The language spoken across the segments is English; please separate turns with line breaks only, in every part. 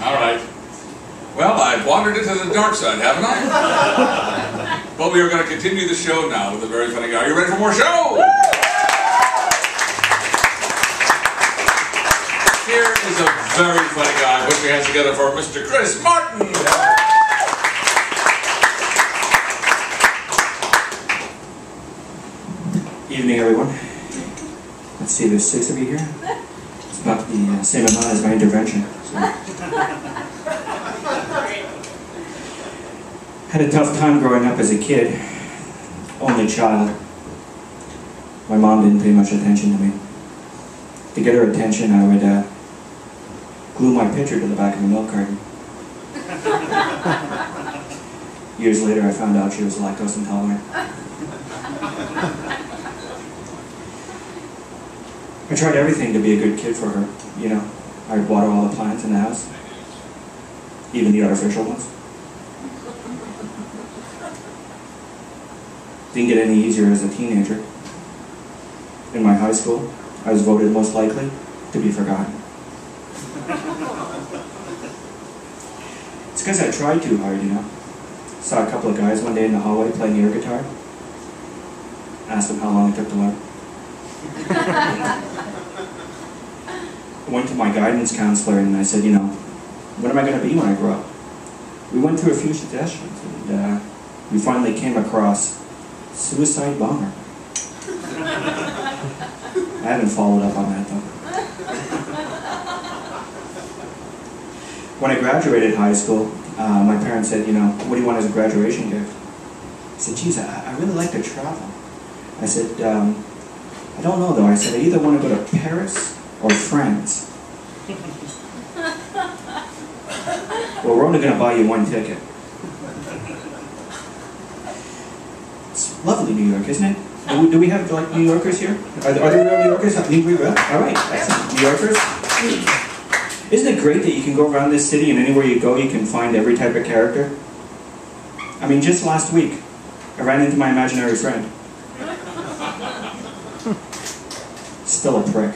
All right. Well, I've wandered into the dark side, haven't I? But we are going to continue the show now with a very funny guy. Are you ready for more show? Here is a very funny guy. Put your hands together for Mr. Chris Martin.
Evening, everyone. Let's see, there's 6 of you here. It's about the same amount as my intervention. So. Had a tough time growing up as a kid. Only child. My mom didn't pay much attention to me. To get her attention, I would glue my pitcher to the back of the milk carton. Years later, I found out she was lactose intolerant. I tried everything to be a good kid for her, you know. I'd water all the plants in the house, even the artificial ones. Didn't get any easier as a teenager. In my high school, I was voted most likely to be forgotten. It's because I tried too hard, you know. Saw a couple of guys one day in the hallway playing air guitar. Asked them how long it took to learn. I went to my guidance counselor and I said, you know, what am I going to be when I grow up? We went through a few suggestions and we finally came across suicide bomber. I haven't followed up on that though. When I graduated high school, my parents said, you know, what do you want as a graduation gift? I said, geez, I really like to travel. I said, I don't know though. I said, I either want to go to Paris or France. Well, we're only going to buy you one ticket. It's lovely New York, isn't it? Do we have like New Yorkers here? Are there real New Yorkers? All right, excellent. New Yorkers? Isn't it great that you can go around this city and anywhere you go you can find every type of character? I mean, just last week, I ran into my imaginary friend. Still a prick.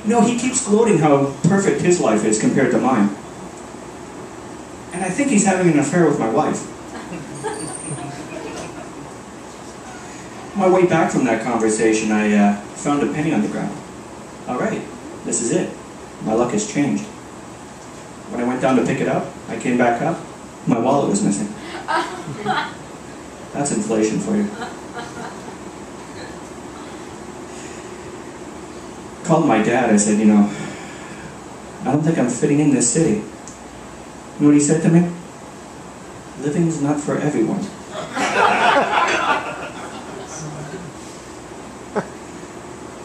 You know, he keeps gloating how perfect his life is compared to mine. And I think he's having an affair with my wife. On my way back from that conversation, I found a penny on the ground. All right, this is it. My luck has changed. When I went down to pick it up, I came back up, my wallet was missing. That's inflation for you. Called my dad, I said, you know, I don't think I'm fitting in this city. You know what he said to me? Living's not for everyone.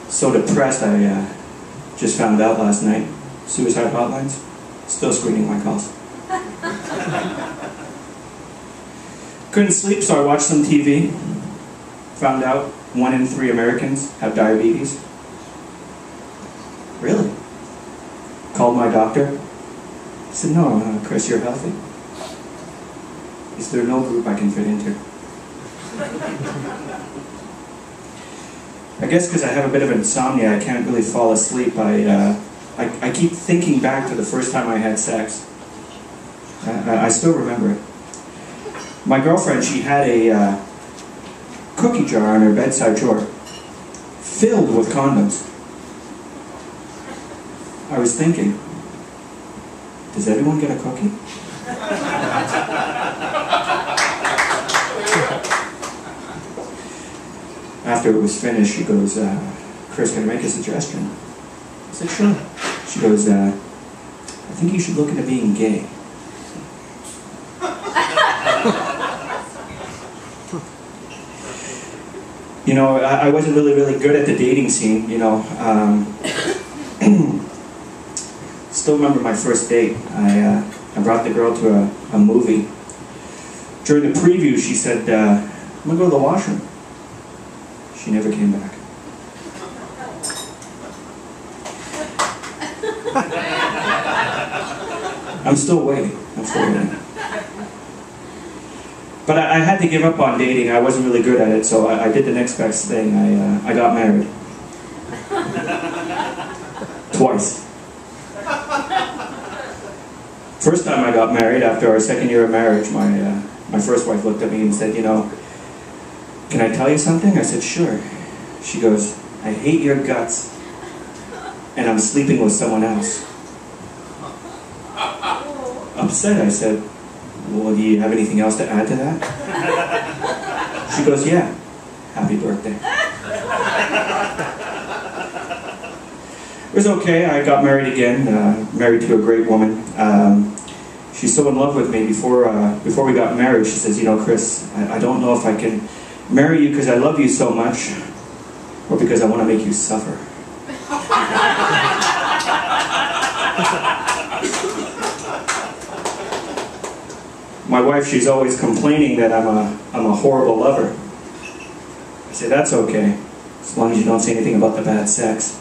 So depressed, I just found out last night, suicide hotlines, still screening my calls. Couldn't sleep, so I watched some TV. Found out 1 in 3 Americans have diabetes. Really? Called my doctor. He said, no, Chris, you're healthy. Is there no group I can fit into? I guess because I have a bit of insomnia, I can't really fall asleep. I keep thinking back to the first time I had sex. I still remember it. My girlfriend, she had a cookie jar on her bedside drawer filled with condoms. I was thinking, does everyone get a cookie? After it was finished, she goes, Chris, can I make a suggestion? I said, sure. She goes, I think you should look into being gay. You know, I wasn't really good at the dating scene, you know. Still remember my first date. I brought the girl to a movie. During the preview, she said, I'm going to go to the washroom. She never came back. I'm still waiting. But I had to give up on dating. I wasn't really good at it, so I did the next best thing. I got married. Twice. First time I got married, after our second year of marriage, my first wife looked at me and said, you know, can I tell you something? I said, sure. She goes, I hate your guts, and I'm sleeping with someone else. Upset, I said, well, do you have anything else to add to that? She goes, yeah, happy birthday. It was okay. I got married again, married to a great woman. She's so in love with me. Before we got married, she says, you know, Chris, I don't know if I can marry you because I love you so much, or because I want to make you suffer. My wife, she's always complaining that I'm a horrible lover. I say, that's okay, as long as you don't say anything about the bad sex.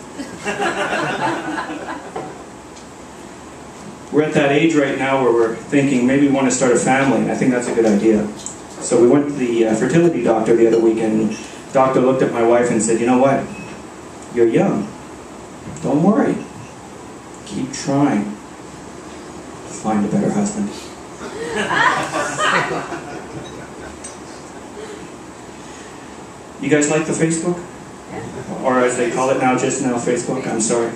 We're at that age right now where we're thinking maybe we want to start a family, and I think that's a good idea. So we went to the fertility doctor the other week, and the doctor looked at my wife and said, you know what? You're young. Don't worry. Keep trying to find a better husband. You guys like the Facebook? Or as they call it now, just now, Facebook? I'm sorry.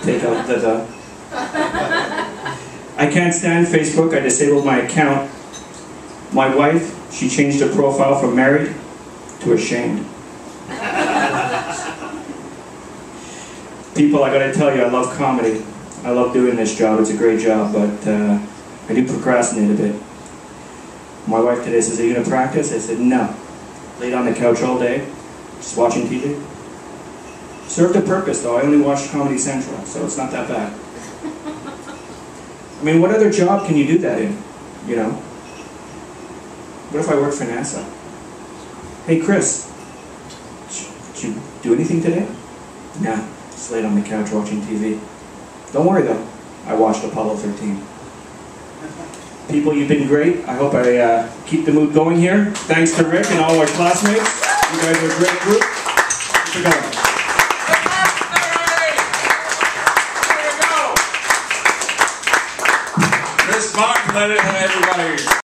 Take out the. I can't stand Facebook. I disabled my account. My wife, she changed her profile from married to ashamed. People, I gotta tell you, I love comedy. I love doing this job. It's a great job, but I do procrastinate a bit. My wife today says, are you gonna practice? I said, no. Laid on the couch all day, just watching TV. Served a purpose, though. I only watched Comedy Central, so it's not that bad. I mean, what other job can you do that in, you know? What if I worked for NASA? Hey, Chris, did you do anything today? Nah, just laid on the couch watching TV. Don't worry, though. I watched Apollo 13. People, you've been great. I hope I keep the mood going here. Thanks to Rick and all our classmates. You guys are a great group. Keep it going.
Miss Martin, let it everybody.